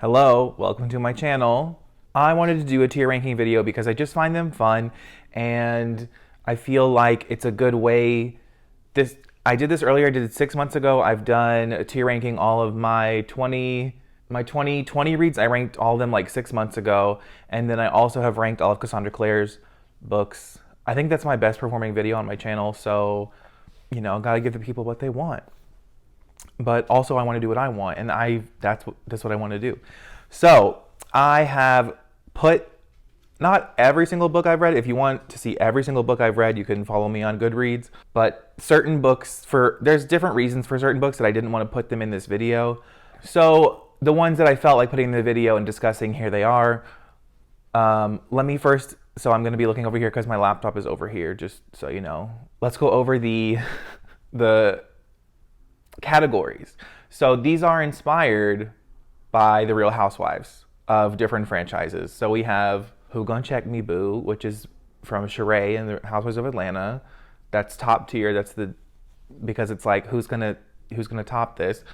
Hello, welcome to my channel. I wanted to do a tier ranking video because I just find them fun and I feel like it's a good way. I did this earlier, I did it 6 months ago. I've done a tier ranking all of my 2020 reads. I ranked all of them like 6 months ago. And then I also have ranked all of Cassandra Clare's books. I think that's my best performing video on my channel. So, gotta give the people what they want. But also I want to do what I want, and that's what I want to do. So I have put not every single book I've read. If you want to see every single book I've read, you can follow me on Goodreads. But certain books, there's different reasons for certain books that I didn't want to put them in this video. So the ones that I felt like putting in the video and discussing, here they are. Let me first, so I'm going to be looking over here because my laptop is over here, just so you know. Let's go over the categories. So these are inspired by the Real Housewives of different franchises. So we have Who Gon' Check Me Boo, which is from Sheree and the Housewives of Atlanta. That's top tier. Because it's like who's gonna top this.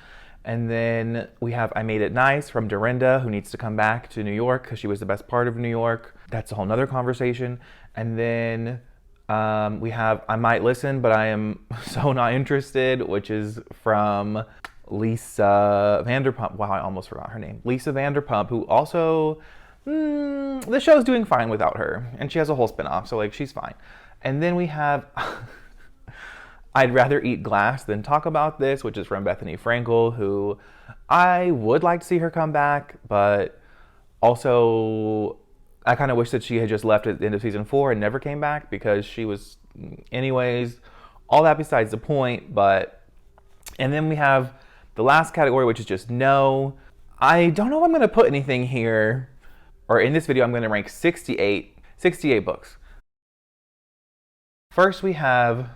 And then we have I Made It Nice from Dorinda, who needs to come back to New York because she was the best part of New York. That's a whole nother conversation. And then we have I Might Listen, but I Am So Not Interested, which is from Lisa Vanderpump. Wow, I almost forgot her name. Lisa Vanderpump, who also, the show's doing fine without her. And she has a whole spinoff, so like she's fine. And then we have I'd Rather Eat Glass Than Talk About This, which is from Bethany Frankel, who I would like to see her come back, but also I kind of wish that she had just left at the end of season 4 and never came back, because she was, anyways, all that besides the point. And then we have the last category, which is just no. I don't know if I'm going to put anything here, or in this video I'm going to rank 68 books. First we have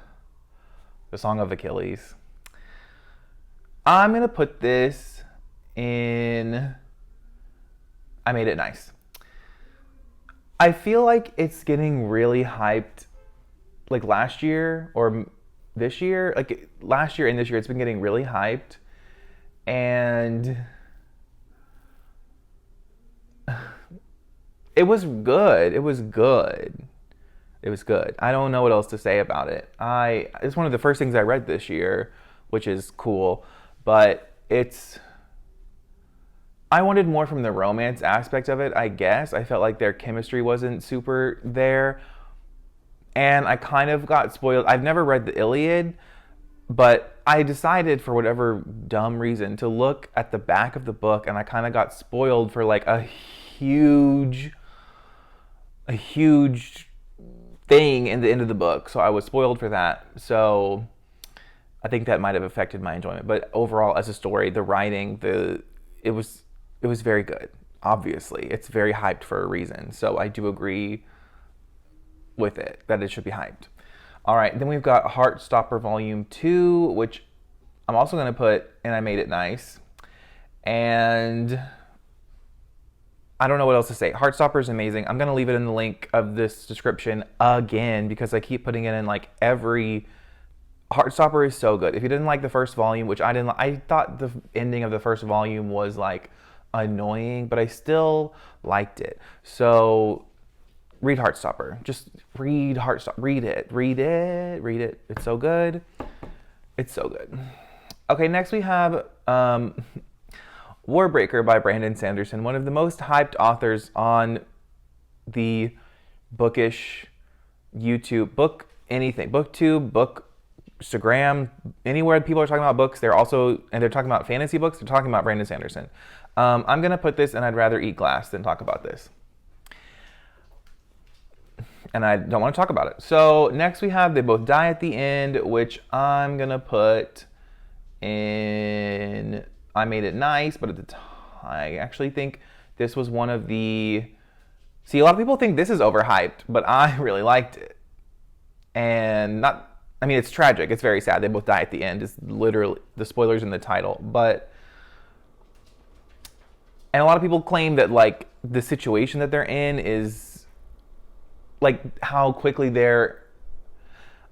The Song of Achilles. I'm going to put this in I Made It Nice. I feel like it's getting really hyped, like last year or this year, like last year and this year, it's been getting really hyped, and it was good. It was good. I don't know what else to say about it. It's one of the first things I read this year, which is cool, but I wanted more from the romance aspect of it, I guess. I felt like their chemistry wasn't super there. And I kind of got spoiled. I've never read the Iliad, but I decided for whatever dumb reason to look at the back of the book, and I kind of got spoiled for like a huge thing in the end of the book. So I was spoiled for that. So I think that might have affected my enjoyment. But overall, as a story, the writing, it was very good. Obviously, it's very hyped for a reason. So I do agree with it, that it should be hyped. All right, then we've got Heartstopper Volume 2, which I'm also going to put in I Made It Nice. And I don't know what else to say. Heartstopper is amazing. I'm going to leave it in the link of this description again, because I keep putting it in like every... Heartstopper is so good. If you didn't like the first volume, which I didn't, I thought the ending of the first volume was like annoying, but I still liked it. So read Heartstopper. Just read Heartstopper. Read it. It's so good. Okay, next we have Warbreaker by Brandon Sanderson, one of the most hyped authors on the bookish YouTube, booktube, Instagram, anywhere people are talking about books, they're talking about fantasy books, they're talking about Brandon Sanderson. I'm going to put this in I'd Rather Eat Glass Than Talk About This. And I don't want to talk about it. So next we have They Both Die at the End, which I'm going to put in I Made It Nice, but at the time, I actually think this was one of the... See, a lot of people think this is overhyped, but I really liked it. And it's tragic. It's very sad. They both die at the end. It's literally the spoilers in the title. And a lot of people claim that like the situation that they're in is like how quickly I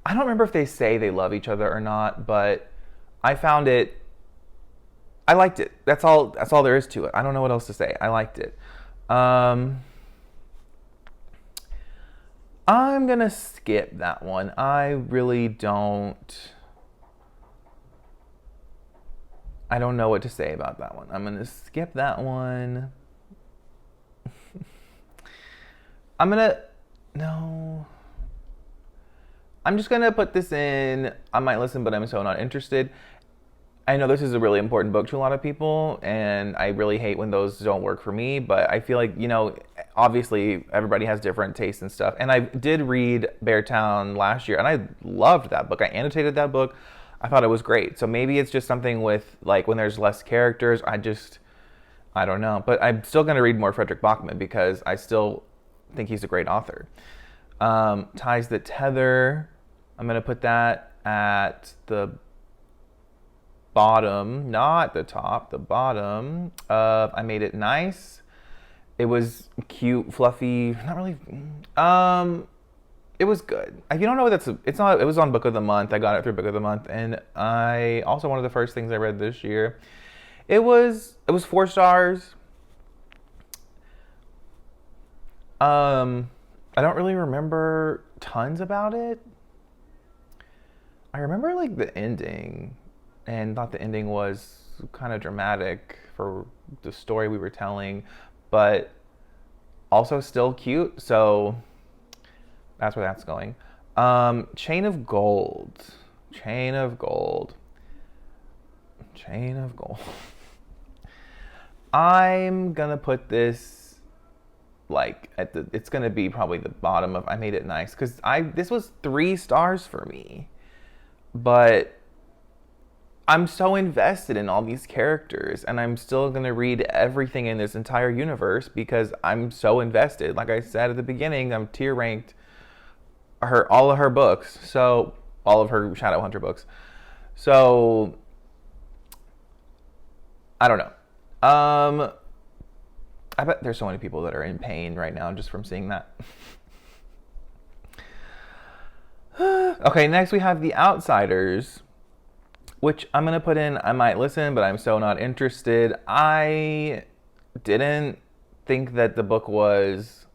don't remember if they say they love each other or not, but I found it I liked it. That's all there is to it. I don't know what else to say. I liked it. I'm going to skip that one. I really don't... I don't know what to say about that one. I'm going to skip that one. No. I'm just going to put this in. I might listen, but I'm so not interested. I know this is a really important book to a lot of people, and I really hate when those don't work for me, but I feel like, obviously everybody has different tastes and stuff. And I did read Beartown last year, and I loved that book. I annotated that book. I thought it was great. So maybe it's just something with, like, when there's less characters, I don't know. But I'm still going to read more Frederick Bachman because I still think he's a great author. Ties That Tether, I'm going to put that at the bottom, not the top, the bottom of I Made It Nice. It was cute, fluffy, not really. It was good. If you don't know what it was on Book of the Month. I got it through Book of the Month, and I also one of the first things I read this year. It was 4 stars. I don't really remember tons about it. I remember like the ending, and thought the ending was kind of dramatic for the story we were telling, but also still cute. So that's where that's going. Chain of Gold. I'm gonna put this like it's gonna be probably the bottom of I Made It Nice, because this was 3 stars for me, but I'm so invested in all these characters, and I'm still gonna read everything in this entire universe because I'm so invested. Like I said at the beginning, I'm tier ranked all of her books, so all of her Shadowhunter books. So I don't know. I bet there's so many people that are in pain right now just from seeing that. Okay, next we have The Outsiders, which I'm going to put in I might listen, but I'm so not interested. I didn't think that the book was...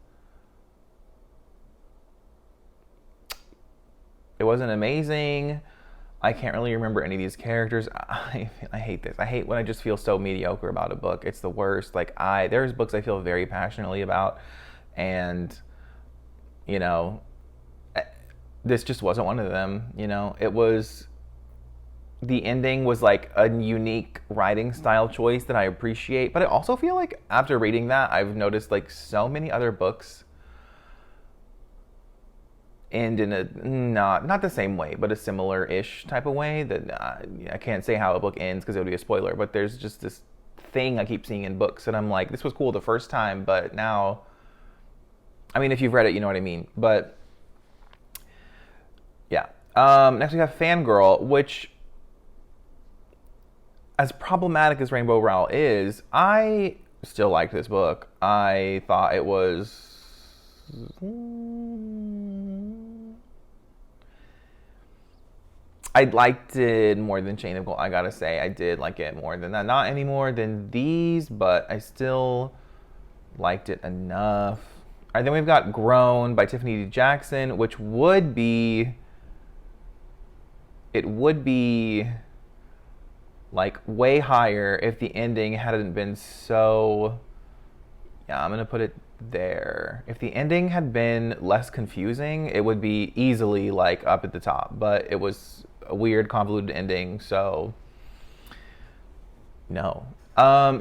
It wasn't amazing. I can't really remember any of these characters. I hate this. I hate when I just feel so mediocre about a book. It's the worst. Like there's books I feel very passionately about, and this just wasn't one of them. It was, the ending was like a unique writing style choice that I appreciate, but I also feel like after reading that, I've noticed like so many other books end in a not the same way, but a similar-ish type of way that I can't say how a book ends because it would be a spoiler, but there's just this thing I keep seeing in books, and I'm like, this was cool the first time, but now, I mean, if you've read it, you know what I mean. But yeah. Next we have Fangirl, which, as problematic as Rainbow Rowell is, I still liked this book. I thought it was... I liked it more than Chain of Gold, I gotta say. I did like it more than that. Not any more than these, but I still liked it enough. All right, then we've got Grown by Tiffany D. Jackson, which would be... It would be like way higher if the ending hadn't been so... Yeah, I'm gonna put it there. If the ending had been less confusing, it would be easily like up at the top, but it was a weird, convoluted ending, so no.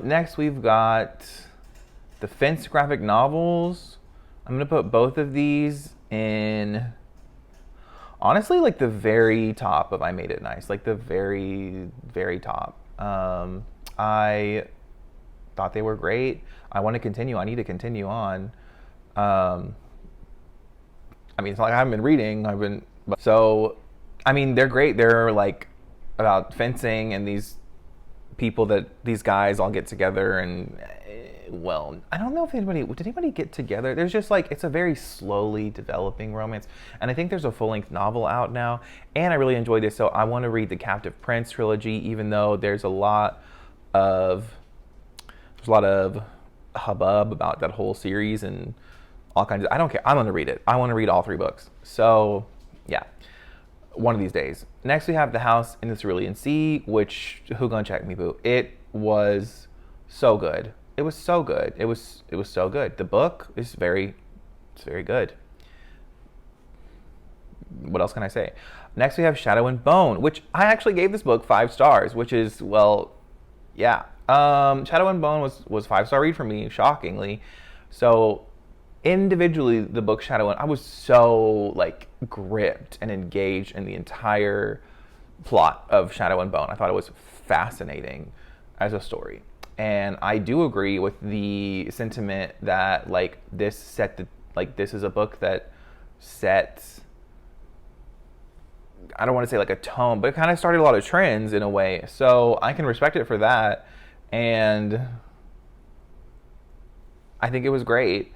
Next we've got the Fence graphic novels. I'm gonna put both of these in, honestly, like the very top of I Made It Nice, like the very, very top. I thought they were great. I want to continue. I need to continue on. I mean, it's not like I haven't been reading. So, I mean, they're great. They're like about fencing and these people that these guys all get together and, well, I don't know if did anybody get together? There's just like, it's a very slowly developing romance. And I think there's a full-length novel out now, and I really enjoyed this. So I want to read the Captive Prince trilogy, even though there's a lot of hubbub about that whole series and all kinds of, I don't care. I'm going to read it. I want to read all 3 books. So, yeah. One of these days. Next, we have The House in the Cerulean Sea, which, who gonna check me, boo? It was so good. It was so good. It was so good. The book is very good. What else can I say? Next, we have Shadow and Bone, which I actually gave this book 5 stars, which is, well, yeah. Shadow and Bone was 5-star read for me, shockingly. So individually, the book Shadow and I was so like gripped and engaged in the entire plot of Shadow and Bone. I thought it was fascinating as a story. And I do agree with the sentiment that like this is a book that sets, I don't want to say like a tone, but it kind of started a lot of trends in a way. So I can respect it for that. And I think it was great.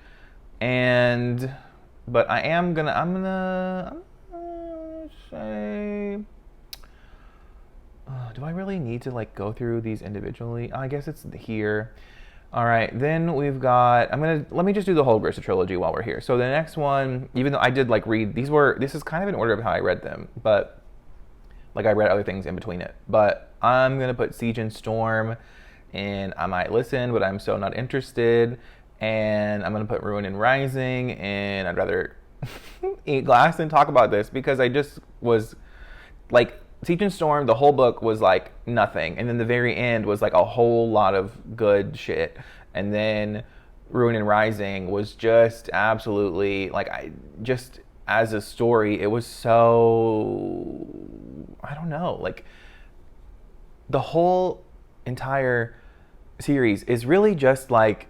But I'm gonna say, do I really need to like go through these individually? I guess it's here. All right, then we've got, let me just do the whole Grista trilogy while we're here. So the next one, even though I did like read, this is kind of in order of how I read them, but like I read other things in between it. But I'm gonna put Siege and Storm, and I might listen, but I'm so not interested. And I'm gonna put Ruin and Rising, and I'd rather eat glass than talk about this because I just was like, Siege and Storm, the whole book was like nothing, and then the very end was like a whole lot of good shit, and then Ruin and Rising was just absolutely like, I just, as a story, it was so, I don't know, like the whole entire series is really just like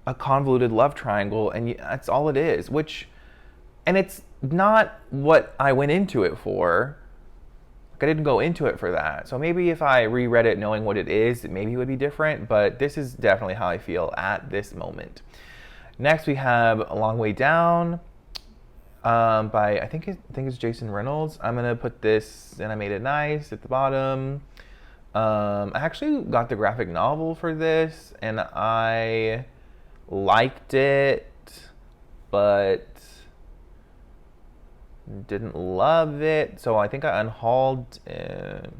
a convoluted love triangle, and that's all it is, and it's not what I went into it for. Like, I didn't go into it for that. So maybe if I reread it knowing what it is, maybe it would be different, but this is definitely how I feel at this moment. Next, we have A Long Way Down by, I think it's Jason Reynolds. I'm going to put this, and I made it nice, at the bottom. I actually got the graphic novel for this, and I liked it, but didn't love it, so I think I unhauled it.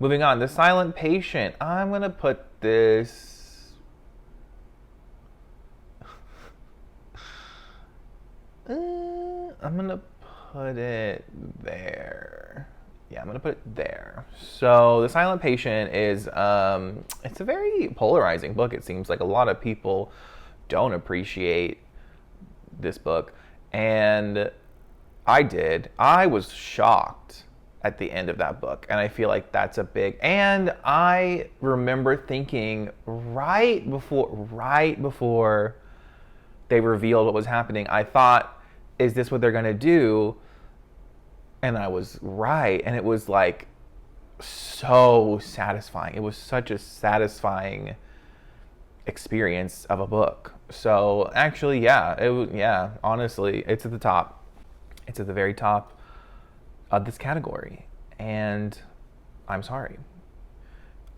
Moving on, The Silent Patient. I'm gonna put this I'm gonna put it there. Yeah, I'm gonna put it there. So The Silent Patient is it's a very polarizing book. It seems like a lot of people don't appreciate this book, and I did. I was shocked at the end of that book, and I feel like that's a big, and I remember thinking right before they revealed what was happening, I thought, is this what they're gonna do? And I was right, and it was like so satisfying. It was such a satisfying experience of a book. So actually, honestly, it's at the top. It's at the very top of this category, and I'm sorry.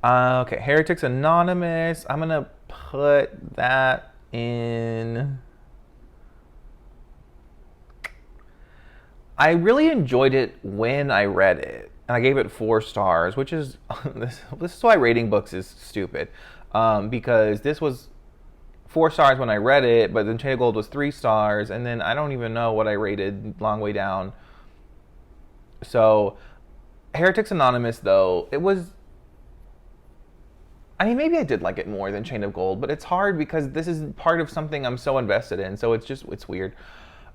Okay, Heretics Anonymous. I'm gonna put that in. I really enjoyed it when I read it, and I gave it 4 stars, which is this is why rating books is stupid, because this was 4 stars when I read it, but then Chain of Gold was 3 stars, and then I don't even know what I rated Long Way Down. So Heretics Anonymous, though, it was, I mean, maybe I did like it more than Chain of Gold, but it's hard because this is part of something I'm so invested in, so it's weird.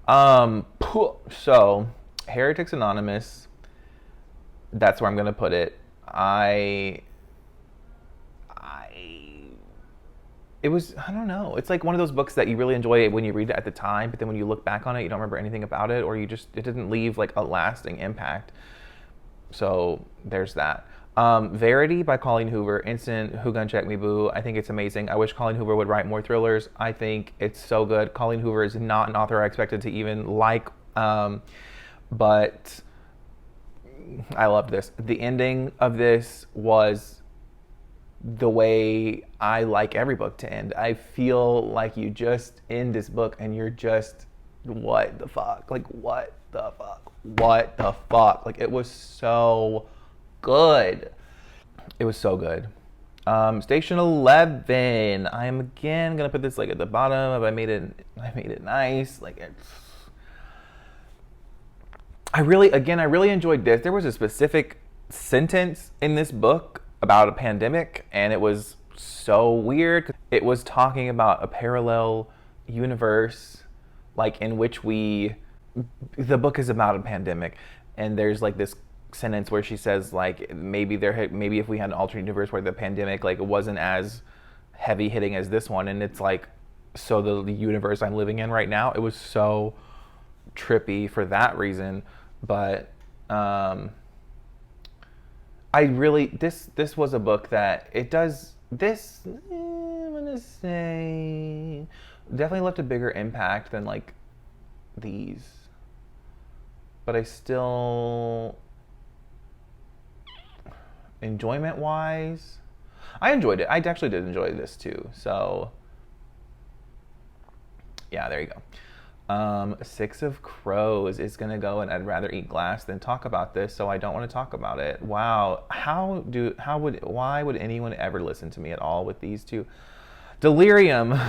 So Heretics Anonymous, that's where I'm gonna put it. It was, I don't know. It's like one of those books that you really enjoy when you read it at the time, but then when you look back on it, you don't remember anything about it, or it didn't leave like a lasting impact. So there's that. Verity by Colleen Hoover, instant Who Gun Check Me Boo. I think it's amazing. I wish Colleen Hoover would write more thrillers. I think it's so good. Colleen Hoover is not an author I expected to even like, but I loved this. The ending of this was the way I like every book to end. I feel like you just end this book and you're just, what the fuck? Like, what the fuck? What the fuck? Like, it was so good. It was so good. Station 11. I'm again gonna put this like at the bottom. I made it nice. Like, it's. I really enjoyed this. There was a specific sentence in this book about a pandemic, and it was so weird. It was talking about a parallel universe, like in which the book is about a pandemic, and there's like this sentence where she says like maybe if we had an alternate universe where the pandemic like it wasn't as heavy hitting as this one, and it's like, so the universe I'm living in right now. It was so trippy for that reason, but I really this was a book that it does this. I'm gonna say definitely left a bigger impact than like these, but I still, enjoyment wise, I enjoyed it. I actually did enjoy this too. So yeah, there you go. Six of Crows is gonna go, and I'd rather eat glass than talk about this, so I don't want to talk about it. Wow, why would anyone ever listen to me at all with these two? Delirium.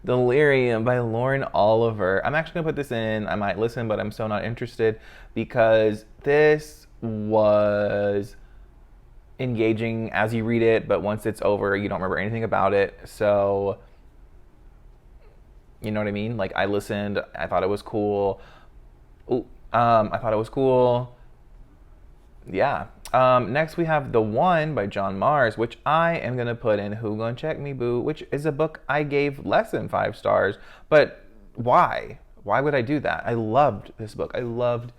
Delirium by Lauren Oliver. I'm actually gonna put this in. I might listen, but I'm so not interested because this was engaging as you read it, but once it's over, you don't remember anything about it. So you know what I mean? Like, I listened, I thought it was cool. I thought it was cool. Yeah. Next we have The One by John Mars, which I am going to put in Who Gonna Check Me Boo, which is a book I gave less than 5 stars. But why? Why would I do that? I loved this book. I loved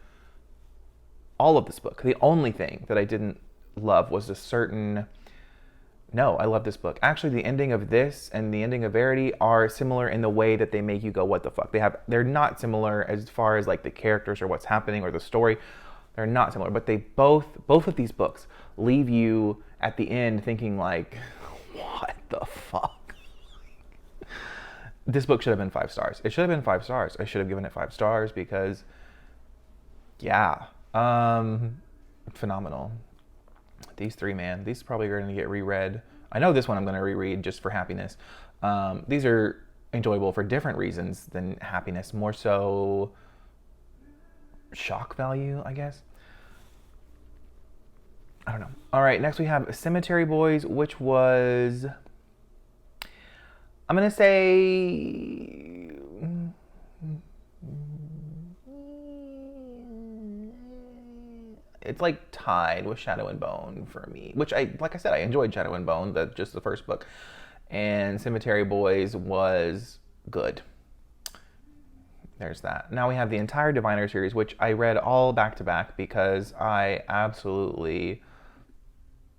all of this book. The only thing that I didn't love was a certain... No, I love this book. Actually, the ending of this and the ending of Verity are similar in the way that they make you go, what the fuck? They're not similar as far as like the characters or what's happening or the story. They're not similar, but they both of these books leave you at the end thinking like, what the fuck? This book should have been 5 stars. It should have been 5 stars. I should have given it 5 stars because, yeah, phenomenal. These 3, man, these probably are going to get reread. I know this one I'm going to reread just for happiness. These are enjoyable for different reasons than happiness, more so shock value, I guess. I don't know. All right, next we have Cemetery Boys, which was, I'm going to say, it's like tied with Shadow and Bone for me, which like I said, I enjoyed Shadow and Bone, just the first book, and Cemetery Boys was good. There's that. Now we have the entire Diviner series, which I read all back to back because I absolutely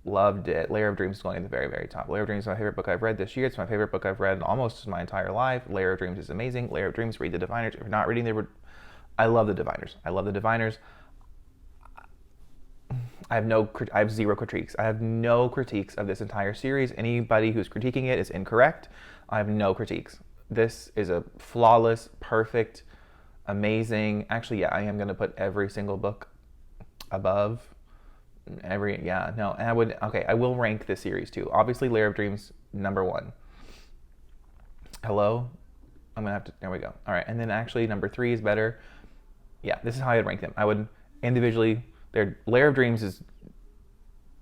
loved it. Layer of Dreams is going at the very, very top. Layer of Dreams is my favorite book I've read this year. It's my favorite book I've read almost my entire life. Layer of Dreams is amazing. Layer of Dreams, read the Diviners. If you're not reading I love the Diviners. I love the Diviners. I have 0 critiques. I have no critiques of this entire series. Anybody who's critiquing it is incorrect. I have no critiques. This is a flawless, perfect, amazing. Actually, yeah, I am going to put every single book above I will rank this series too. Obviously, Layer of Dreams, number 1. Hello? I'm going to have to, there we go. All right, and then actually number 3 is better. Yeah, this is how I'd rank them. I would individually, Layer of Dreams is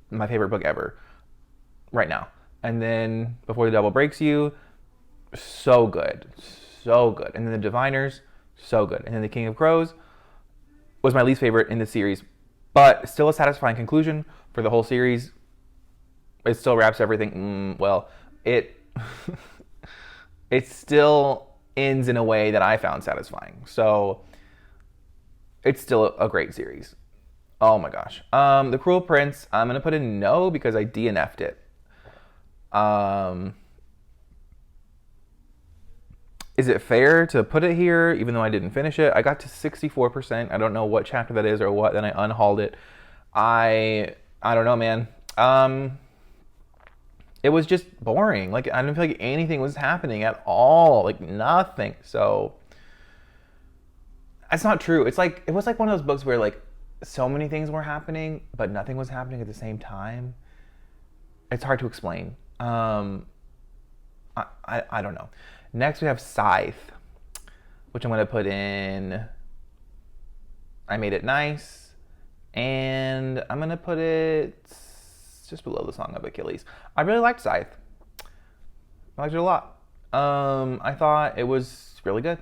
my favorite book ever right now. And then Before the Devil Breaks You, so good. So good. And then The Diviners, so good. And then The King of Crows was my least favorite in the series, but still a satisfying conclusion for the whole series. It still wraps everything, it it still ends in a way that I found satisfying. So it's still a great series. Oh my gosh. The Cruel Prince, I'm going to put in no because I DNF'd it. Is it fair to put it here even though I didn't finish it? I got to 64%. I don't know what chapter that is or what. Then I unhauled it. I don't know, man. It was just boring. Like, I didn't feel like anything was happening at all. Like, nothing. So, that's not true. It was like one of those books where, like, so many things were happening, but nothing was happening at the same time. It's hard to explain. I don't know. Next, we have Scythe, which I'm going to put in I Made It Nice, and I'm going to put it just below the Song of Achilles. I really liked Scythe. I liked it a lot. I thought it was really good.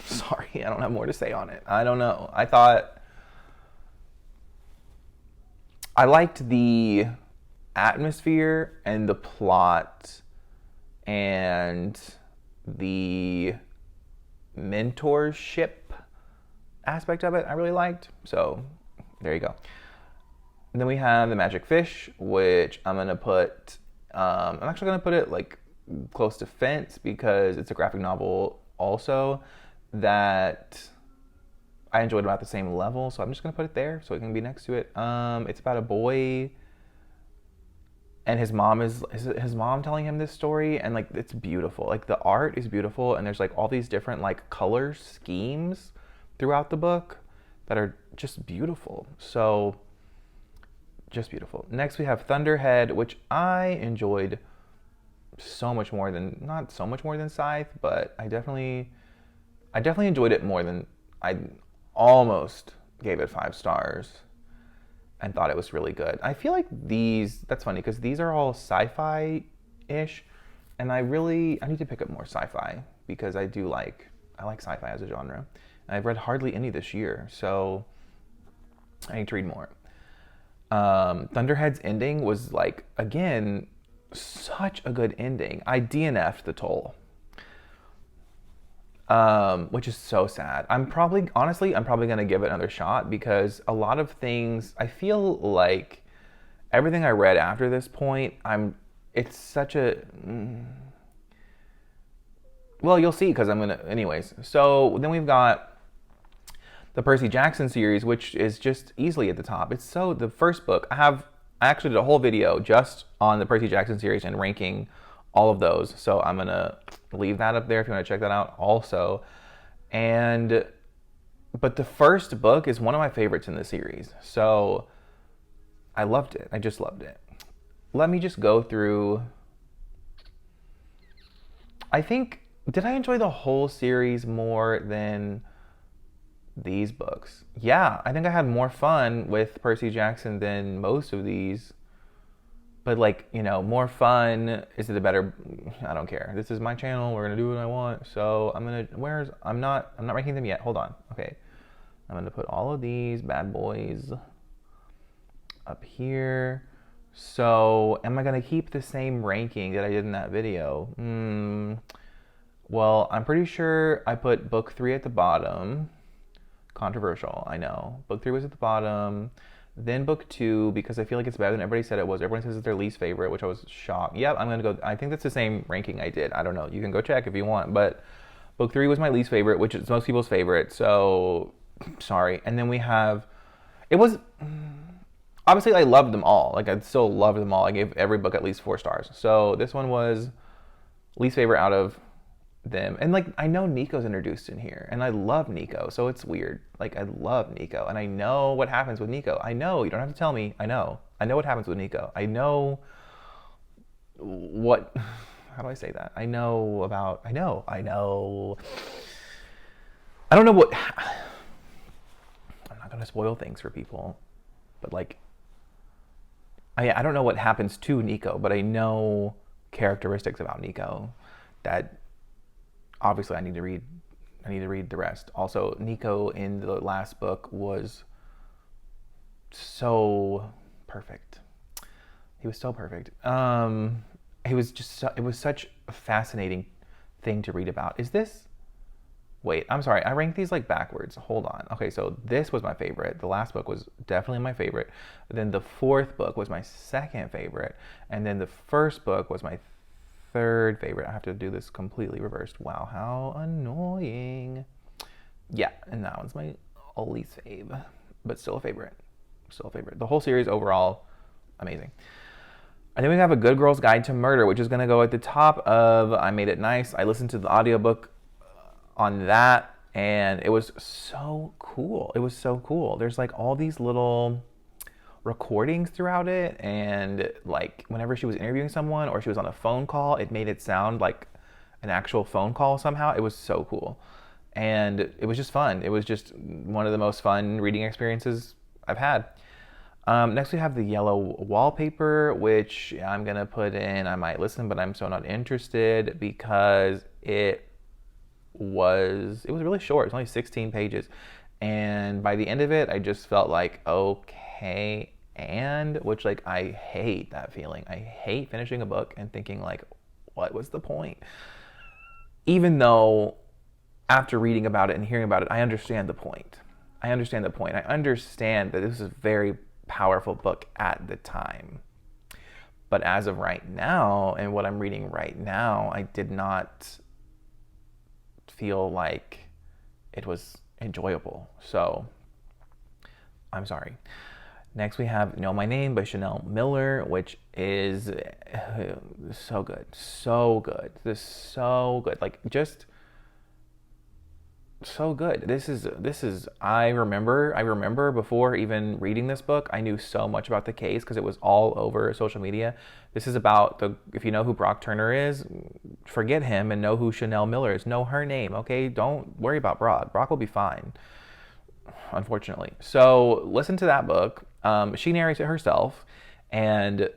Sorry, I don't have more to say on it. I don't know. I liked the atmosphere and the plot and the mentorship aspect of it. I really liked. So there you go. And then we have the Magic Fish, which I'm gonna put. I'm actually gonna put it like close to Fence because it's a graphic novel also that I enjoyed about the same level. So I'm just gonna put it there so it can be next to it. It's about a boy and his mom is his mom telling him this story, and like it's beautiful. Like the art is beautiful, and there's like all these different like color schemes throughout the book that are just beautiful. So just beautiful. Next we have Thunderhead, which I enjoyed so much more than, not so much more than Scythe, but I definitely enjoyed it more than, I almost gave it 5 stars and thought it was really good. I feel like that's funny because these are all sci-fi-ish, and I need to pick up more sci-fi because I like sci-fi as a genre. And I've read hardly any this year, so I need to read more. Thunderhead's ending was like, again, such a good ending. I DNF'd the toll. Which is so sad. I'm probably going to give it another shot because a lot of things, I feel like everything I read after this point, it's such a, well, you'll see because anyways. So then we've got the Percy Jackson series, which is just easily at the top. The first book, I actually did a whole video just on the Percy Jackson series and ranking all of those. So I'm going to leave that up there if you want to check that out also. But the first book is one of my favorites in the series. So I loved it. I just loved it. Let me just go through. Did I enjoy the whole series more than these books? Yeah, I think I had more fun with Percy Jackson than most of these. But more fun, is it a better, I don't care. This is my channel, we're gonna do what I want. So I'm not ranking them yet. Hold on. Okay. I'm gonna put all of these bad boys up here. So am I gonna keep the same ranking that I did in that video? Well, I'm pretty sure I put book 3 at the bottom. Controversial, I know. Book 3 was at the bottom. Then book 2, because I feel like it's better than everybody said it was. Everyone says it's their least favorite, which I was shocked. Yep, I'm going to go. I think that's the same ranking I did. I don't know. You can go check if you want. But book 3 was my least favorite, which is most people's favorite. So, sorry. And then obviously I loved them all. Like, I still loved them all. I gave every book at least 4 stars. So this one was least favorite out of them. And I know Nico's introduced in here, and I love Nico, so it's weird. I love Nico, and I know what happens with Nico. I know, you don't have to tell me. I know what happens with Nico. I know what, how do I say that? I know. I don't know what, I'm not going to spoil things for people, but I don't know what happens to Nico, but I know characteristics about Nico that obviously I need to read the rest. Also, Nico in the last book was so perfect. He was so perfect. It was such a fascinating thing to read about. Wait, I'm sorry. I ranked these backwards. Hold on. Okay, so this was my favorite. The last book was definitely my favorite. Then the 4th book was my 2nd favorite. And then the 1st book was my 3rd favorite. I have to do this completely reversed. Wow, how annoying. Yeah, and that one's my least fave, but still a favorite. Still a favorite. The whole series overall, amazing. And then we have A Good Girl's Guide to Murder, which is going to go at the top of I Made It Nice. I listened to the audiobook on that, and it was so cool. It was so cool. There's like all these little recordings throughout it, and like whenever she was interviewing someone or she was on a phone call, it made it sound like an actual phone call somehow. It was so cool. And it was just fun. It was just one of the most fun reading experiences I've had. Next we have The Yellow Wallpaper, which I'm going to put in, I might listen, but I'm so not interested because it was really short. It's only 16 pages. And by the end of it, I just felt like, okay, and which like, I hate that feeling. I hate finishing a book and thinking like, what was the point? Even though after reading about it and hearing about it, I understand the point. I understand the point. I understand that this is a very powerful book at the time. But as of right now, and what I'm reading right now, I did not feel like it was enjoyable. So, I'm sorry. Next we have Know My Name by Chanel Miller, which is so good. So good. This is so good. Like, just so good. This is I remember before even reading this book, I knew so much about the case because it was all over social media. This is about if you know who Brock Turner is, forget him and know who Chanel Miller is. Know her name, okay? Don't worry about Brock. Brock will be fine, unfortunately. So listen to that book. She narrates it herself, and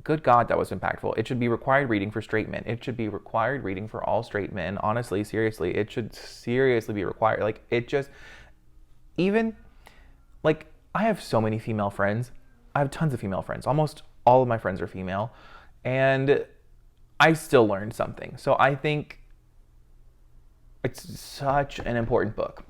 good God, that was impactful. It should be required reading for straight men. It should be required reading for all straight men. Honestly, seriously, it should seriously be required. Like, it just, even, like, I have so many female friends. I have tons of female friends. Almost all of my friends are female. And I still learned something. So I think it's such an important book.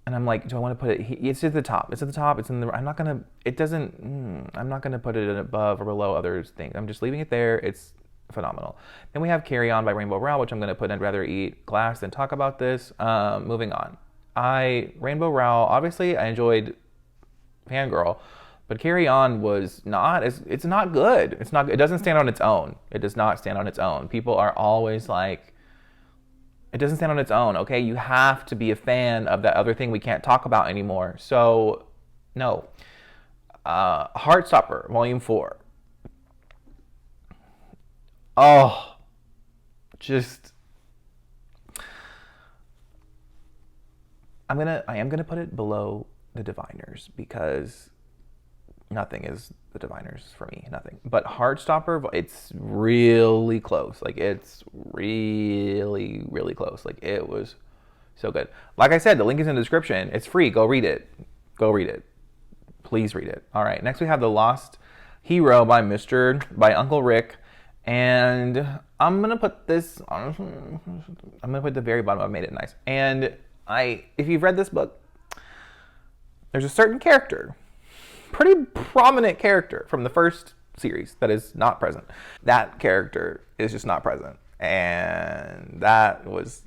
And I'm like, do I want to put it? It's at the top. It's at the top. It's in the. I'm not gonna. It doesn't. I'm not gonna put it above or below other things. I'm just leaving it there. It's phenomenal. Then we have Carry On by Rainbow Rowell, which I'm gonna put. I'd rather eat glass than talk about this. Moving on. Rainbow Rowell. Obviously, I enjoyed Fangirl, but Carry On was not as. It's not good. It's not. It doesn't stand on its own. It does not stand on its own. People are always like, it doesn't stand on its own, okay? You have to be a fan of that other thing we can't talk about anymore. So, no. Heartstopper, Volume 4. Oh, just... I am gonna put it below The Diviners because nothing is The Diviners for me, nothing. But Heartstopper, it's really close. Like, it's really, really close. Like, it was so good. Like I said, the link is in the description. It's free. Go read it. Go read it. Please read it. All right. Next we have The Lost Hero by Uncle Rick. And I'm gonna put this on. I'm gonna put the very bottom. I Made It Nice. And if you've read this book, there's a certain character, pretty prominent character from the first series that is not present. That character is just not present. And that was,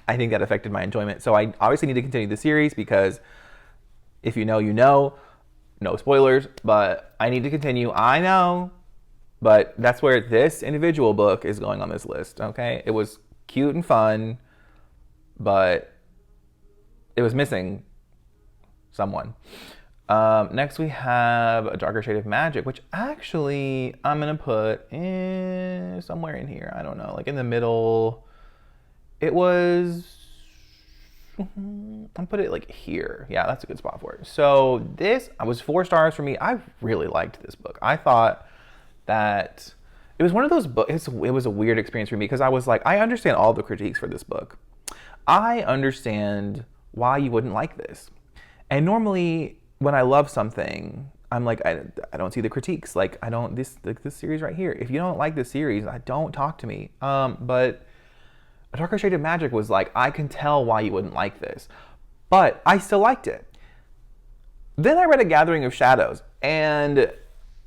I think that affected my enjoyment. So I obviously need to continue the series because if you know, you know. No spoilers, but I need to continue. I know, but that's where this individual book is going on this list, okay? It was cute and fun, but it was missing someone. Next we have A Darker Shade of Magic, which actually I'm going to put somewhere in here. I don't know, like in the middle. It was... I'll put it like here. Yeah, that's a good spot for it. So this was 4 stars for me. I really liked this book. I thought that it was one of those books. It was a weird experience for me because I was like, I understand all the critiques for this book. I understand why you wouldn't like this. And normally when I love something, I'm like, I don't see the critiques. Like, I don't, this series right here. If you don't like this series, don't talk to me. But A Darker Shade of Magic was like, I can tell why you wouldn't like this. But I still liked it. Then I read A Gathering of Shadows. And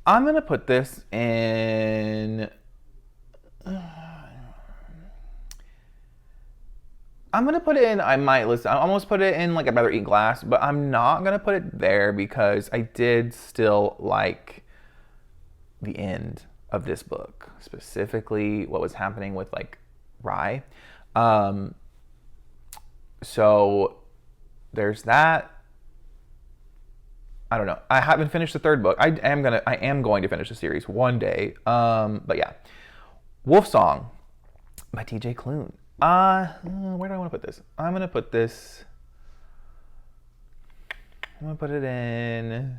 I'm going to put this in... I'm gonna put it in. I might listen. I almost put it in like I'd rather eat glass, but I'm not gonna put it there because I did still like the end of this book, specifically what was happening with like Rye. So there's that. I don't know. I haven't finished the third book. I am going to finish the series one day. But yeah, Wolf Song by T.J. Klune. Where do I want to put this? I'm gonna put this. I'm gonna put it in.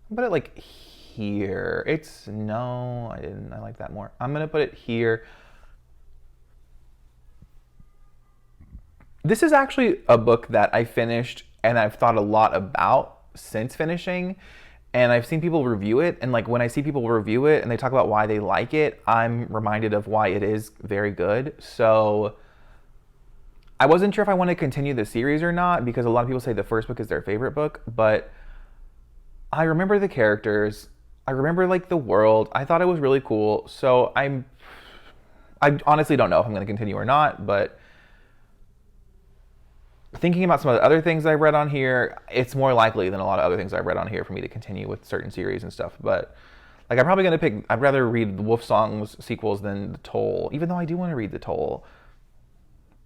I'll put it like here. It's no, I didn't. I like that more. I'm gonna put it here. This is actually a book that I finished and I've thought a lot about since finishing. And I've seen people review it, and like when I see people review it and they talk about why they like it, I'm reminded of why it is very good. So I wasn't sure if I want to continue the series or not because a lot of people say the first book is their favorite book, but I remember the characters. I remember like the world. I thought it was really cool. So I honestly don't know if I'm going to continue or not, but thinking about some of the other things I've read on here, it's more likely than a lot of other things I've read on here for me to continue with certain series and stuff. But like I'm probably going to pick, I'd rather read the Wolf Songs sequels than the Toll, even though I do want to read the Toll.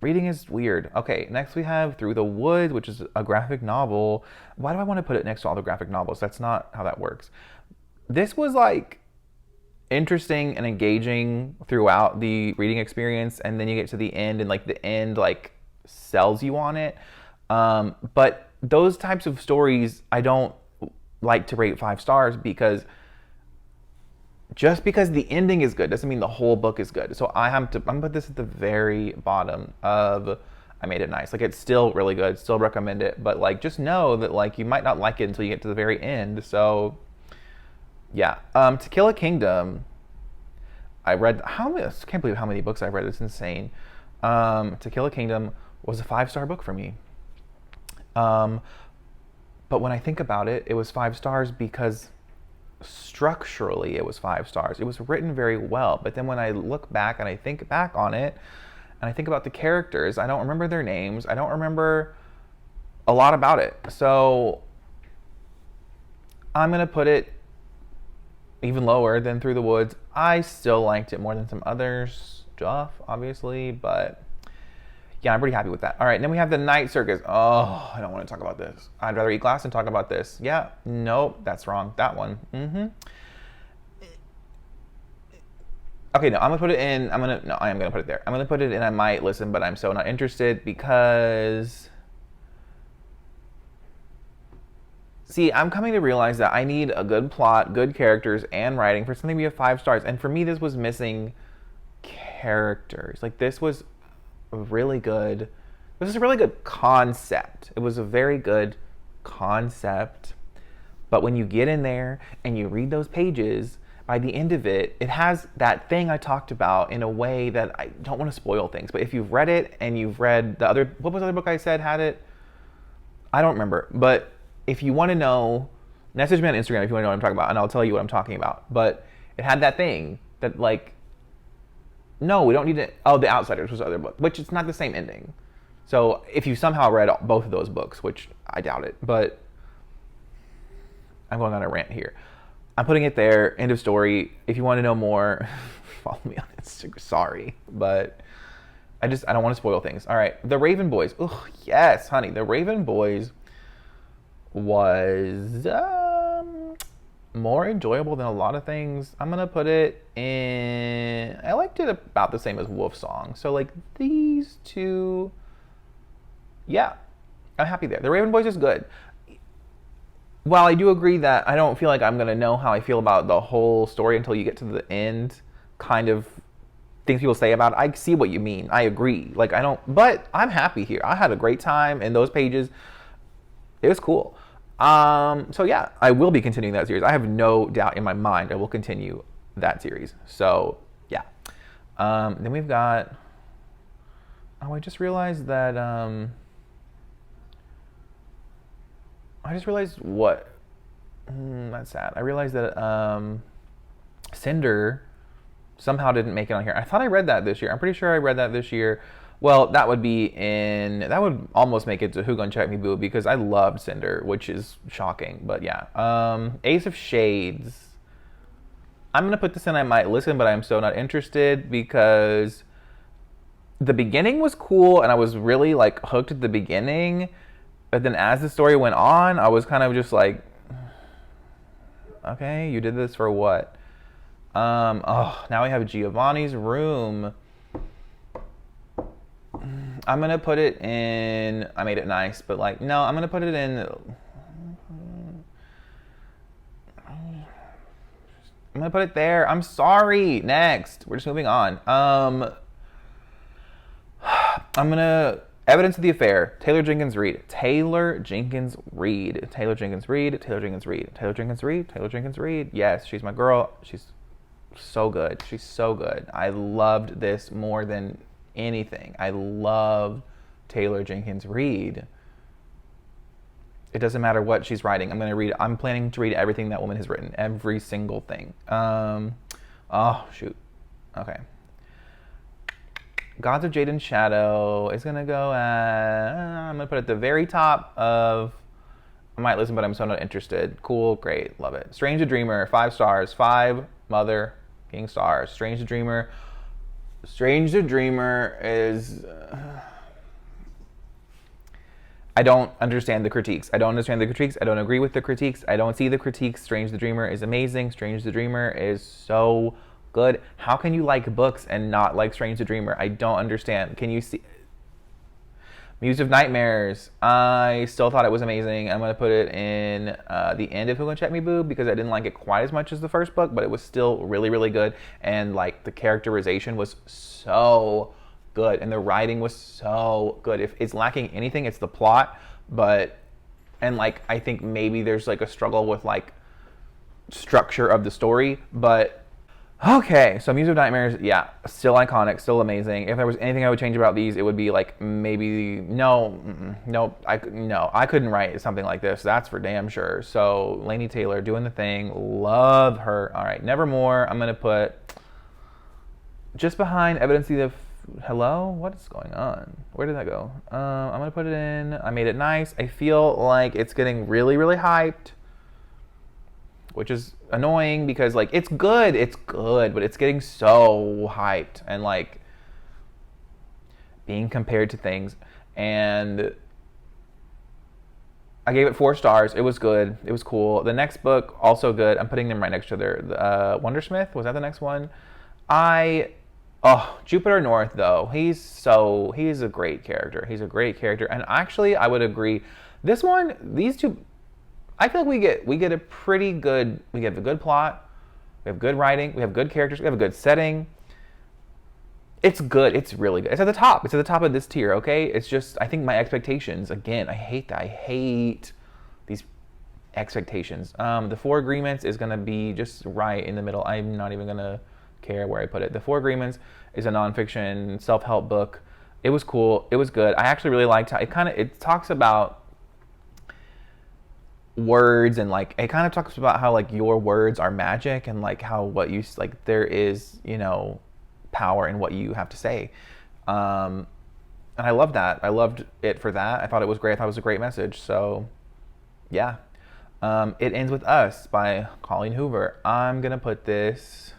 Reading is weird. Okay, next we have Through the Woods, which is a graphic novel. Why do I want to put it next to all the graphic novels? That's not how that works. This was like interesting and engaging throughout the reading experience, and then you get to the end, and like the end like sells you on it. But those types of stories I don't like to rate 5 stars because just because the ending is good doesn't mean the whole book is good. So I'm gonna put this at the very bottom of I Made It Nice. Like it's still really good, still recommend it, but like just know that like you might not like it until you get to the very end. So yeah. To Kill a Kingdom, I read I can't believe how many books I've read. It's insane. To Kill a Kingdom was a 5-star book for me. But when I think about it, it was 5 stars because structurally it was 5 stars. It was written very well. But then when I look back and I think back on it, and I think about the characters, I don't remember their names. I don't remember a lot about it. So I'm going to put it even lower than Through the Woods. I still liked it more than some other stuff, obviously, but yeah, I'm pretty happy with that. All right, and then we have the Night Circus. Oh, I don't want to talk about this. I'd rather eat glass than talk about this. Yeah, nope, that's wrong. That one. Okay, no, I'm gonna put it in. I am gonna put it there. I'm gonna put it in. I might listen, but I'm so not interested because. See, I'm coming to realize that I need a good plot, good characters, and writing for something to be a 5 stars. And for me, this was missing characters. Like this was really good. It was a really good concept. It was a very good concept. But when you get in there and you read those pages, by the end of it, it has that thing I talked about in a way that I don't want to spoil things. But if you've read it and you've read the other, what was the other book I said had it? I don't remember. But if you want to know, message me on Instagram if you want to know what I'm talking about, and I'll tell you what I'm talking about. But it had that thing that like, no, we don't need to. Oh, The Outsiders was the other book, which it's not the same ending. So if you somehow read both of those books, which I doubt it, but I'm going on a rant here. I'm putting it there. End of story. If you want to know more, follow me on Instagram. Sorry, but I don't want to spoil things. All right, The Raven Boys. Oh yes, honey, The Raven Boys was more enjoyable than a lot of things. I'm gonna put it in. I liked it about the same as Wolf Song. So like these two, yeah, I'm happy there. The Raven Boys is good. While I do agree that I don't feel like I'm gonna know how I feel about the whole story until you get to the end, kind of things people say about it, I see what you mean. I agree. Like I don't, but I'm happy here. I had a great time in those pages. It was cool. So yeah, I will be continuing that series. I have no doubt in my mind I will continue that series. So yeah. Then we've got. Oh, I just realized that. I just realized what. That's sad. I realized that Cinder somehow didn't make it on here. I thought I read that this year. I'm pretty sure I read that this year. Well, that would almost make it to Who Gon Check Me Boo because I loved Cinder, which is shocking. But yeah, Ace of Shades. I'm gonna put this in. I might listen, but I'm so not interested because the beginning was cool and I was really like hooked at the beginning. But then as the story went on, I was kind of just like, okay, you did this for what? Now we have Giovanni's Room. I'm gonna put it in. I made it nice, but like, no, I'm gonna put it in. I'm gonna put it there. I'm sorry. Next, we're just moving on. I'm gonna Evidence of the Affair. Taylor Jenkins Reid. Taylor Jenkins Reid. Taylor Jenkins Reid. Taylor Jenkins Reid. Taylor Jenkins Reid. Taylor Jenkins Reid. Yes, she's my girl. She's so good. She's so good. I loved this more than anything. I love Taylor Jenkins Reid. It doesn't matter what she's writing. I'm planning to read everything that woman has written. Every single thing. Oh, shoot. Okay. Gods of Jade and Shadow is going to go at... I'm going to put it at the very top of... I might listen, but I'm so not interested. Cool, great, love it. Strange the Dreamer, 5 stars. 5 mother-king stars. Strange the Dreamer. Strange the Dreamer is... I don't understand the critiques. I don't understand the critiques. I don't agree with the critiques. I don't see the critiques. Strange the Dreamer is amazing. Strange the Dreamer is so good. How can you like books and not like Strange the Dreamer? I don't understand. Can you see? Muse of Nightmares. I still thought it was amazing. I'm going to put it in the end of Who Gonna Check Me Boo because I didn't like it quite as much as the first book, but it was still really, really good. And like the characterization was so good and the writing was so good. If it's lacking anything, it's the plot. And like I think maybe there's like a struggle with like structure of the story, but okay, so Muse of Nightmares, yeah, still iconic, still amazing. If there was anything I would change about these, it would be like maybe I couldn't write something like this. That's for damn sure. So Laini Taylor doing the thing, love her. All right, Nevermore. I'm gonna put just behind Evidence of the Hello. What is going on? Where did that go? I'm gonna put it in. I made it nice. I feel like it's getting really, really hyped, which is annoying because like it's good, but it's getting so hyped and like being compared to things. And I gave it 4 stars. It was good. It was cool. The next book also good. I'm putting them right next to their Wondersmith. Was that the next one? Jupiter North though. He's a great character. He's a great character, and actually I would agree. These two. I feel like we get a pretty good. We have a good plot. We have good writing. We have good characters. We have a good setting. It's good. It's really good. It's at the top. It's at the top of this tier. Okay. It's just I think my expectations. Again, I hate that. I hate these expectations. The 4 Agreements is gonna be just right in the middle. I'm not even gonna care where I put it. The 4 Agreements is a nonfiction self-help book. It was cool. It was good. I actually really liked how it talks about words and like it kind of talks about how like your words are magic and like how what you like there is power in what you have to say, and I love that. I loved it for that. I thought it was great. I thought it was a great message. So yeah, It Ends With Us by Colleen Hoover. I'm gonna put this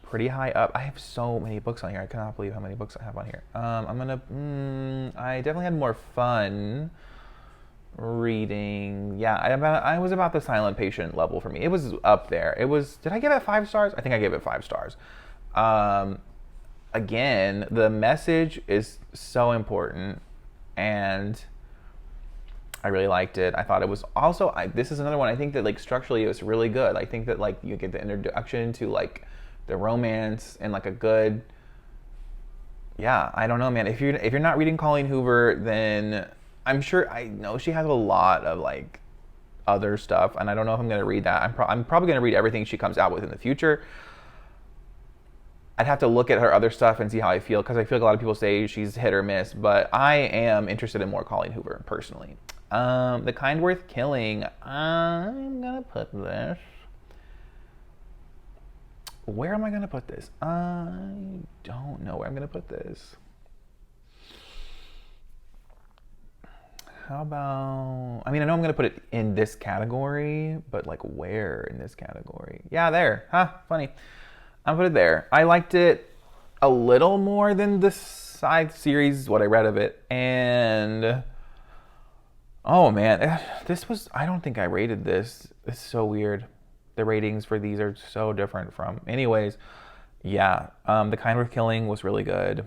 pretty high up. I have so many books on here. I cannot believe how many books I have on here. I definitely had more fun reading. Yeah, I was about the Silent Patient level for me. It was up there. Did I give it 5 stars? I think I gave it 5 stars. Again, the message is so important and I really liked it. I thought it was also, this is another one, I think that like structurally it was really good. I think that like you get the introduction to like the romance and like a good, yeah, I don't know, man. If you're not reading Colleen Hoover, then I know she has a lot of like other stuff, and I don't know if I'm gonna read that. I'm probably gonna read everything she comes out with in the future. I'd have to look at her other stuff and see how I feel, because I feel like a lot of people say she's hit or miss, but I am interested in more Colleen Hoover personally. The Kind Worth Killing. I'm gonna put this Where am I going to put this? I don't know where I'm going to put this. How about, I mean, I know I'm going to put it in this category, but like where in this category? Yeah, there. Huh, funny. I'll put it there. I liked it a little more than the Scythe series, what I read of it. And, oh man, this was, I don't think I rated this. It's so weird. The ratings for these are so different from, anyways, yeah. The Kind Worth Killing was really good.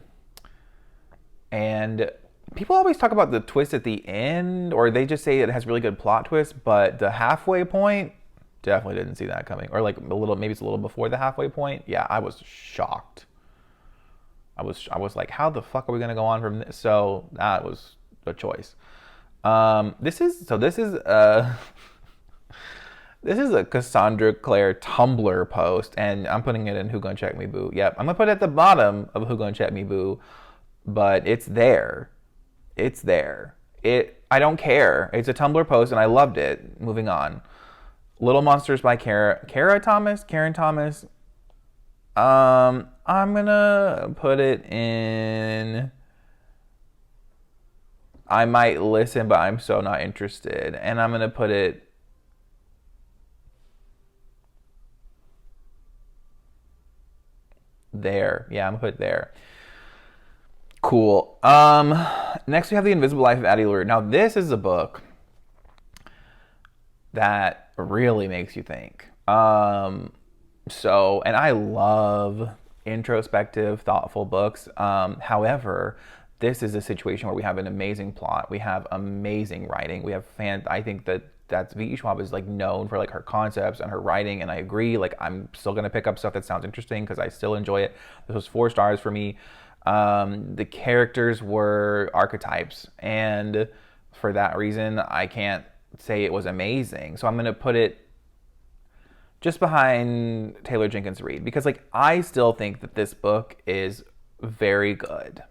And people always talk about the twist at the end, or they just say it has really good plot twists, but the halfway point, definitely didn't see that coming. Or like a little, maybe it's a little before the halfway point. Yeah, I was shocked. I was like, how the fuck are we gonna go on from this? So that was a choice. This is this is a Cassandra Clare Tumblr post, and I'm putting it in Who Gonna Check Me Boo. Yep, I'm gonna put it at the bottom of Who Gonna Check Me Boo, but it's there. It's there. I don't care. It's a Tumblr post, and I loved it. Moving on. Little Monsters by Karen Thomas. I'm gonna put it in. I might listen, but I'm so not interested, and I'm gonna put it. There. Yeah, I'm gonna put it there. Cool. Next we have The Invisible Life of Addy. Now this is a book that really makes you think. And I love introspective, thoughtful books. However, this is a situation where we have an amazing plot. We have amazing writing. We have I think that's V.E. Schwab is like known for like her concepts and her writing, and I agree. Like I'm still gonna pick up stuff that sounds interesting because I still enjoy it. This was 4 stars for me. The characters were archetypes, and for that reason, I can't say it was amazing. So I'm gonna put it just behind Taylor Jenkins Reid because like I still think that this book is very good.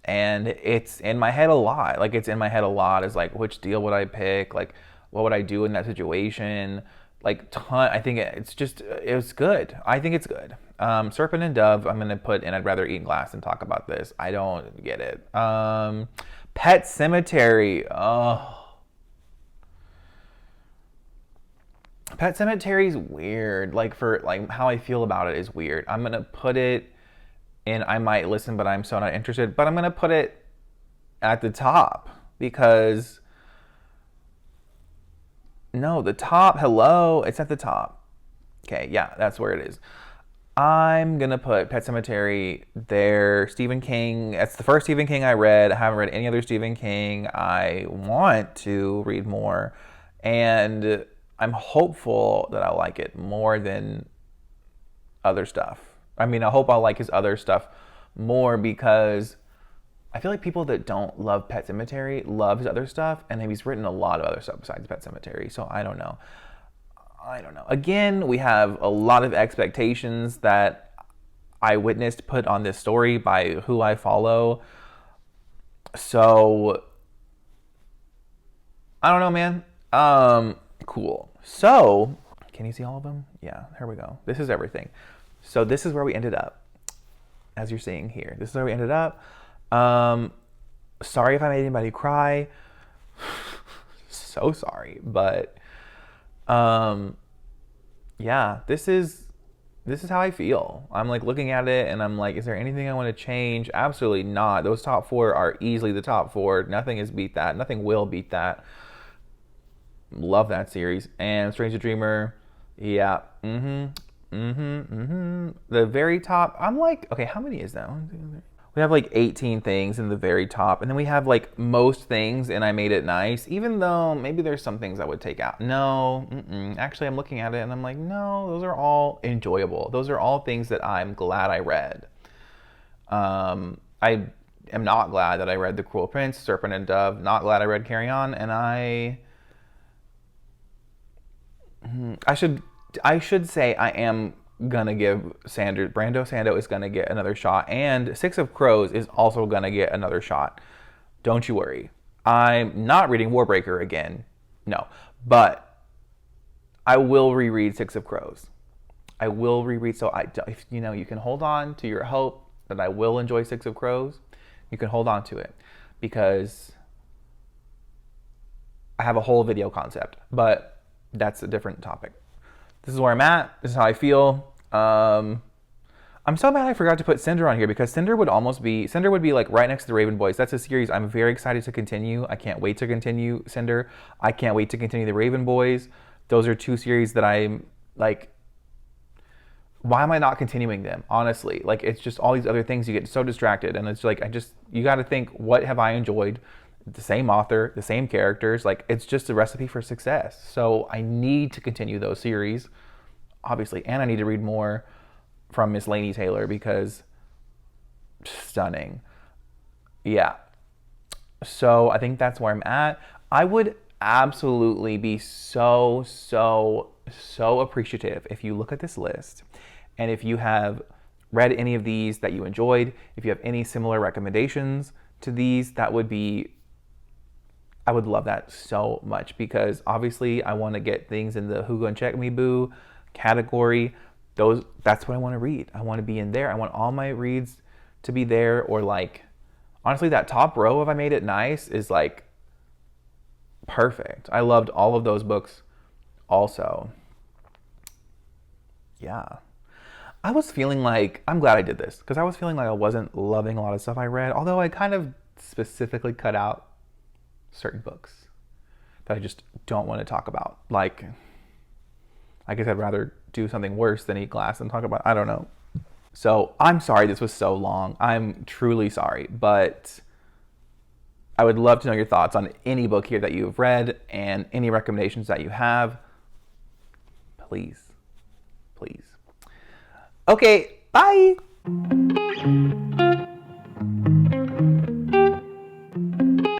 And it's in my head a lot. Like it's in my head a lot is like, which deal would I pick? Like what would I do in that situation? Like I think it was good. I think it's good. Serpent and Dove, I'm going to put in I'd Rather Eat Glass than talk about this. I don't get it. Pet Sematary. Oh. Pet Sematary's weird. Like for like how I feel about it is weird. I'm going to put it in I might listen, but I'm so not interested. But I'm going to put it at the top because no, the top, hello, it's at the top. Okay, yeah, that's where it is. I'm going to put Pet Sematary there. Stephen King, that's the first Stephen King I read. I haven't read any other Stephen King. I want to read more. And I'm hopeful that I'll like it more than other stuff. I mean, I hope I'll like his other stuff more because I feel like people that don't love Pet Sematary love his other stuff, and he's written a lot of other stuff besides Pet Sematary, so I don't know. Again, we have a lot of expectations that I witnessed put on this story by who I follow. So, I don't know, man. Cool. So, can you see all of them? Yeah, here we go. This is everything. So this is where we ended up, as you're seeing here. This is where we ended up. Sorry if I made anybody cry. So sorry, but yeah, this is how I feel. I'm like looking at it and I'm like, is there anything I want to change? Absolutely not. Those top 4 are easily the top 4. Nothing has beat that. Nothing will beat that. Love that series. And Strange the Dreamer, yeah. The very top, I'm like, okay, how many is that? We have like 18 things in the very top, and then we have like most things and I Made It Nice, even though maybe there's some things I would take out. No, actually I'm looking at it and I'm like, no, those are all enjoyable. Those are all things that I'm glad I read. I am not glad that I read The Cruel Prince, Serpent and Dove, not glad I read Carry On, and I should say I am gonna give Brando Sando is gonna get another shot, and Six of Crows is also gonna get another shot. Don't you worry. I'm not reading Warbreaker again, no, but I will reread Six of Crows. I will reread. So if you know, you can hold on to your hope that I will enjoy Six of Crows. You can hold on to it because I have a whole video concept, but that's a different topic. This is where I'm at. This is how I feel. I'm so mad I forgot to put Cinder on here because Cinder would be like right next to the Raven Boys. That's a series I'm very excited to continue. I can't wait to continue Cinder. I can't wait to continue the Raven Boys. Those are two series that I'm like, why am I not continuing them? Honestly, like it's just all these other things. You get so distracted, and it's like you got to think, what have I enjoyed? The same author, the same characters. Like it's just a recipe for success. So I need to continue those series, obviously, and I need to read more from Miss Laini Taylor because stunning. Yeah. So I think that's where I'm at. I would absolutely be so appreciative if you look at this list and if you have read any of these that you enjoyed, if you have any similar recommendations to these, I would love that so much because obviously I want to get things in the Who Gon Check Me Boo category. That's what I want to read. I want to be in there. I want all my reads to be there, or like honestly that top row of I Made It Nice is like perfect. I loved all of those books also. Yeah. I was feeling like, I'm glad I did this because I was feeling like I wasn't loving a lot of stuff I read, although I kind of specifically cut out certain books that I just don't want to talk about. Like, I guess I'd rather do something worse than eat glass and talk about, I don't know. So I'm sorry this was so long. I'm truly sorry, but I would love to know your thoughts on any book here that you've read and any recommendations that you have. Please. Okay, bye.